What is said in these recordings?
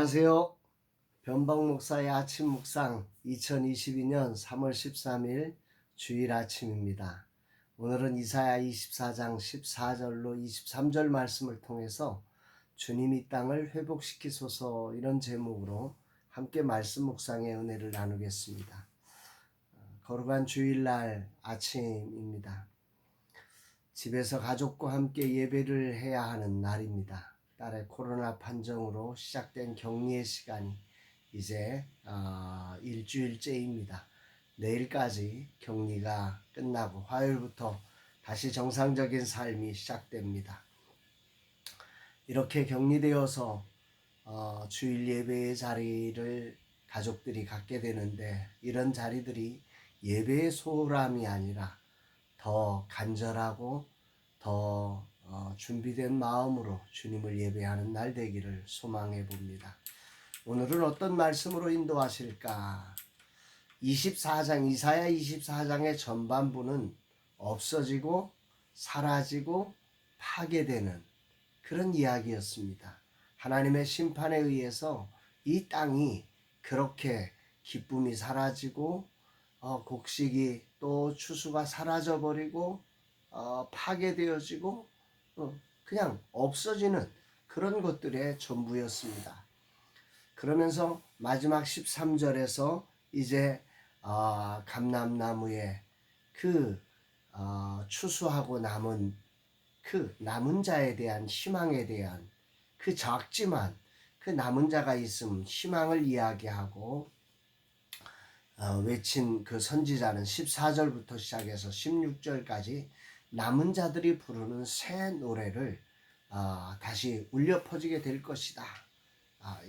안녕하세요. 변방 목사의 아침 묵상 2022년 3월 13일 주일 아침입니다. 오늘은 이사야 24장 14절로 23절 말씀을 통해서 주님 이 땅을 회복시키소서 이런 제목으로 함께 말씀 묵상의 은혜를 나누겠습니다. 거룩한 주일날 아침입니다. 집에서 가족과 함께 예배를 해야 하는 날입니다. 딸의 코로나 판정으로 시작된 격리의 시간이 이제 일주일째입니다. 내일까지 격리가 끝나고 화요일부터 다시 정상적인 삶이 시작됩니다. 이렇게 격리되어서 주일 예배의 자리를 가족들이 갖게 되는데, 이런 자리들이 예배의 소홀함이 아니라 더 간절하고 더 준비된 마음으로 주님을 예배하는 날 되기를 소망해 봅니다. 오늘은 어떤 말씀으로 인도하실까? 이사야 24장의 전반부는 없어지고 사라지고 파괴되는 그런 이야기였습니다. 하나님의 심판에 의해서 이 땅이 그렇게 기쁨이 사라지고 곡식이 또 추수가 사라져버리고 파괴되어지고 그냥 없어지는 그런 것들의 전부였습니다. 그러면서 마지막 13절에서 이제 감람나무에 그 추수하고 남은 그 남은 자에 대한 희망에 대한 그 작지만 그 남은 자가 있음 희망을 이야기하고 외친 그 선지자는 14절부터 시작해서 16절까지 남은 자들이 부르는 새 노래를 다시 울려 퍼지게 될 것이다.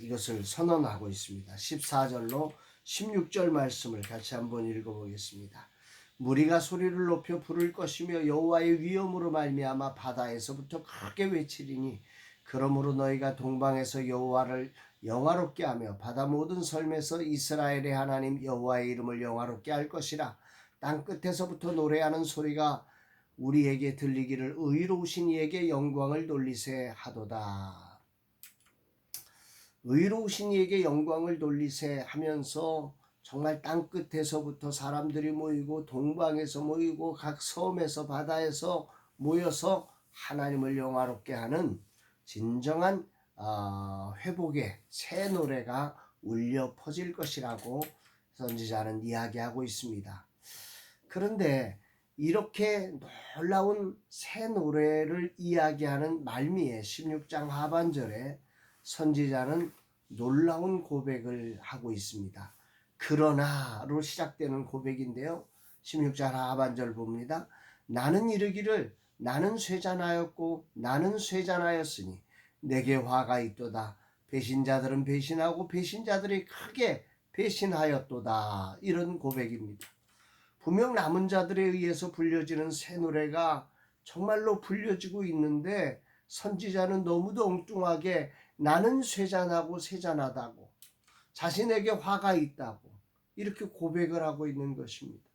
이것을 선언하고 있습니다. 14절로 16절 말씀을 같이 한번 읽어보겠습니다. 무리가 소리를 높여 부를 것이며 여호와의 위엄으로 말미암아 바다에서부터 크게 외치리니, 그러므로 너희가 동방에서 여호와를 영화롭게 하며 바다 모든 섬에서 이스라엘의 하나님 여호와의 이름을 영화롭게 할 것이라. 땅 끝에서부터 노래하는 소리가 우리에게 들리기를 의로우신 이에게 영광을 돌리세 하도다. 의로우신 이에게 영광을 돌리세 하면서 정말 땅 끝에서부터 사람들이 모이고 동방에서 모이고 각 섬에서 바다에서 모여서 하나님을 영화롭게 하는 진정한 회복의 새 노래가 울려 퍼질 것이라고 선지자는 이야기하고 있습니다. 그런데 이렇게 놀라운 새 노래를 이야기하는 말미에 16장 하반절에 선지자는 놀라운 고백을 하고 있습니다. 그러나로 시작되는 고백인데요. 16장 하반절 봅니다. 나는 이르기를 나는 쇠잔하였고 나는 쇠잔하였으니 내게 화가 있도다. 배신자들은 배신하고 배신자들이 크게 배신하였도다. 이런 고백입니다. 분명 남은 자들에 의해서 불려지는 새 노래가 정말로 불려지고 있는데, 선지자는 너무도 엉뚱하게 나는 쇠잔하고 쇠잔하다고, 자신에게 화가 있다고 이렇게 고백을 하고 있는 것입니다.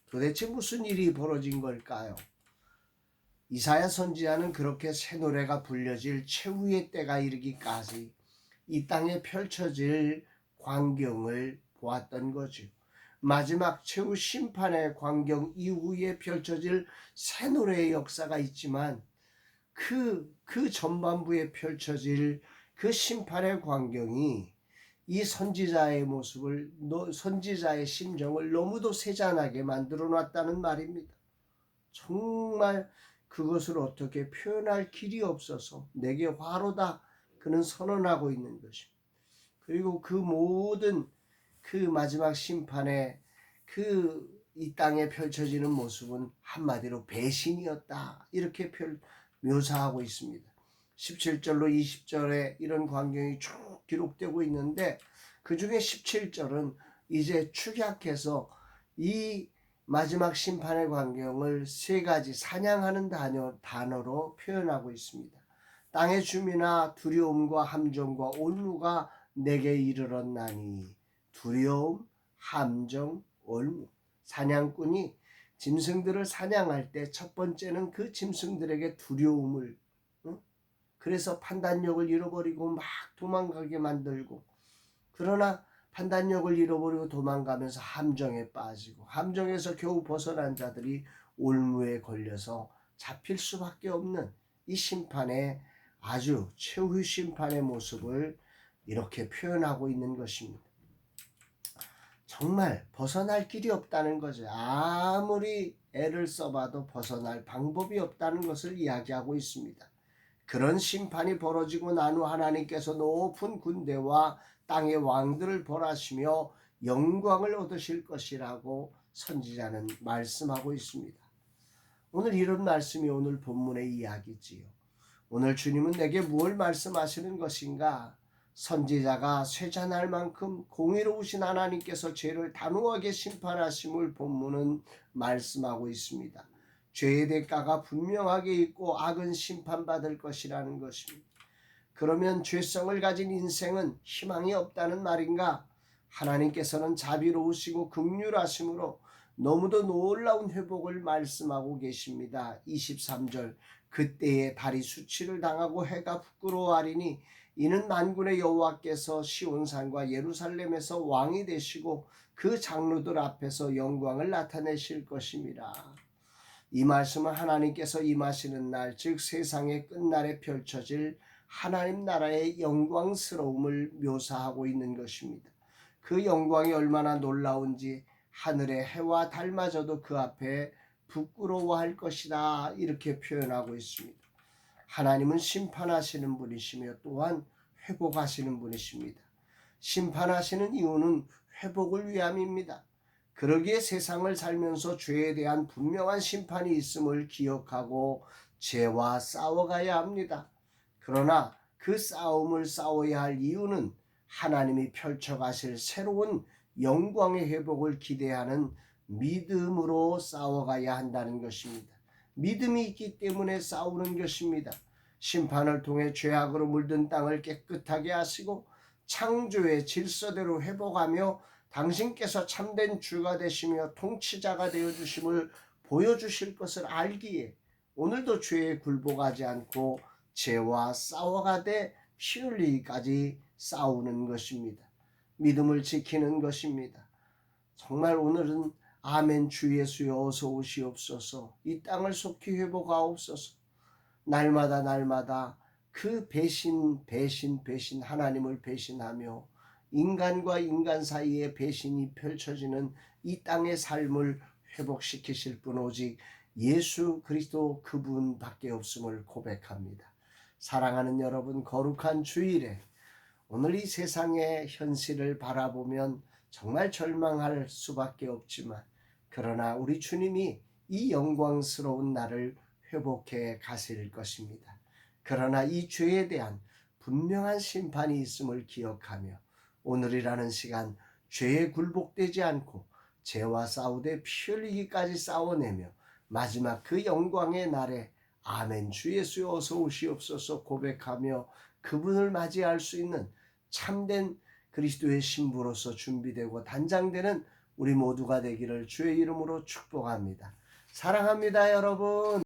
도대체 무슨 일이 벌어진 걸까요? 이사야 선지자는 그렇게 새 노래가 불려질 최후의 때가 이르기까지 이 땅에 펼쳐질 광경을 보았던 거죠. 마지막 최후 심판의 광경 이후에 펼쳐질 새 노래의 역사가 있지만 그 전반부에 펼쳐질 그 심판의 광경이 이 선지자의 모습을, 선지자의 심정을 너무도 세잔하게 만들어 놨다는 말입니다. 정말 그것을 어떻게 표현할 길이 없어서 내게 화로다 그는 선언하고 있는 것입니다. 그리고 그 모든 그 마지막 심판의 이 땅에 펼쳐지는 모습은 한마디로 배신이었다 이렇게 묘사하고 있습니다. 17절로 20절에 이런 광경이 쭉 기록되고 있는데, 그 중에 17절은 이제 축약해서 이 마지막 심판의 광경을 세 가지 사냥하는 단어로 표현하고 있습니다. 땅의 주민아 두려움과 함정과 올무가 내게 이르렀나니. 두려움, 함정, 올무. 사냥꾼이 짐승들을 사냥할 때 첫 번째는 그 짐승들에게 두려움을 그래서 판단력을 잃어버리고 막 도망가게 만들고, 그러나 판단력을 잃어버리고 도망가면서 함정에 빠지고, 함정에서 겨우 벗어난 자들이 올무에 걸려서 잡힐 수밖에 없는 이 심판의, 아주 최후 심판의 모습을 이렇게 표현하고 있는 것입니다. 정말 벗어날 길이 없다는 거죠. 아무리 애를 써봐도 벗어날 방법이 없다는 것을 이야기하고 있습니다. 그런 심판이 벌어지고 난 후 하나님께서 높은 군대와 땅의 왕들을 벌하시며 영광을 얻으실 것이라고 선지자는 말씀하고 있습니다. 오늘 이런 말씀이 오늘 본문의 이야기지요. 오늘 주님은 내게 무엇을 말씀하시는 것인가? 선지자가 쇠잔할 만큼 공의로우신 하나님께서 죄를 단호하게 심판하심을 본문은 말씀하고 있습니다. 죄의 대가가 분명하게 있고 악은 심판받을 것이라는 것입니다. 그러면 죄성을 가진 인생은 희망이 없다는 말인가? 하나님께서는 자비로우시고 긍휼하심으로 너무도 놀라운 회복을 말씀하고 계십니다. 23절, 그때에 달이 수치를 당하고 해가 부끄러워하리니 이는 만군의 여호와께서 시온산과 예루살렘에서 왕이 되시고 그 장로들 앞에서 영광을 나타내실 것임이라. 이 말씀은 하나님께서 임하시는 날, 즉 세상의 끝날에 펼쳐질 하나님 나라의 영광스러움을 묘사하고 있는 것입니다. 그 영광이 얼마나 놀라운지 하늘의 해와 달마저도 그 앞에 부끄러워할 것이다, 이렇게 표현하고 있습니다. 하나님은 심판하시는 분이시며 또한 회복하시는 분이십니다. 심판하시는 이유는 회복을 위함입니다. 그러기에 세상을 살면서 죄에 대한 분명한 심판이 있음을 기억하고 죄와 싸워가야 합니다. 그러나 그 싸움을 싸워야 할 이유는 하나님이 펼쳐가실 새로운 영광의 회복을 기대하는 믿음으로 싸워가야 한다는 것입니다. 믿음이 있기 때문에 싸우는 것입니다. 심판을 통해 죄악으로 물든 땅을 깨끗하게 하시고 창조의 질서대로 회복하며 당신께서 참된 주가 되시며 통치자가 되어주심을 보여주실 것을 알기에 오늘도 죄에 굴복하지 않고 죄와 싸워가되 피 흘리기까지 싸우는 것입니다. 믿음을 지키는 것입니다. 정말 오늘은 아멘 주 예수여 어서 오시옵소서, 이 땅을 속히 회복하옵소서. 날마다 그 배신 하나님을 배신하며 인간과 인간 사이에 배신이 펼쳐지는 이 땅의 삶을 회복시키실 분 오직 예수 그리스도 그분밖에 없음을 고백합니다. 사랑하는 여러분, 거룩한 주일에 오늘 이 세상의 현실을 바라보면 정말 절망할 수밖에 없지만, 그러나 우리 주님이 이 영광스러운 날을 회복해 가실 것입니다. 그러나 이 죄에 대한 분명한 심판이 있음을 기억하며 오늘이라는 시간 죄에 굴복되지 않고 죄와 싸우되 피 흘리기까지 싸워내며 마지막 그 영광의 날에 아멘 주 예수여 어서 오시옵소서 고백하며 그분을 맞이할 수 있는 참된 그리스도의 신부로서 준비되고 단장되는 우리 모두가 되기를 주의 이름으로 축복합니다. 사랑합니다, 여러분.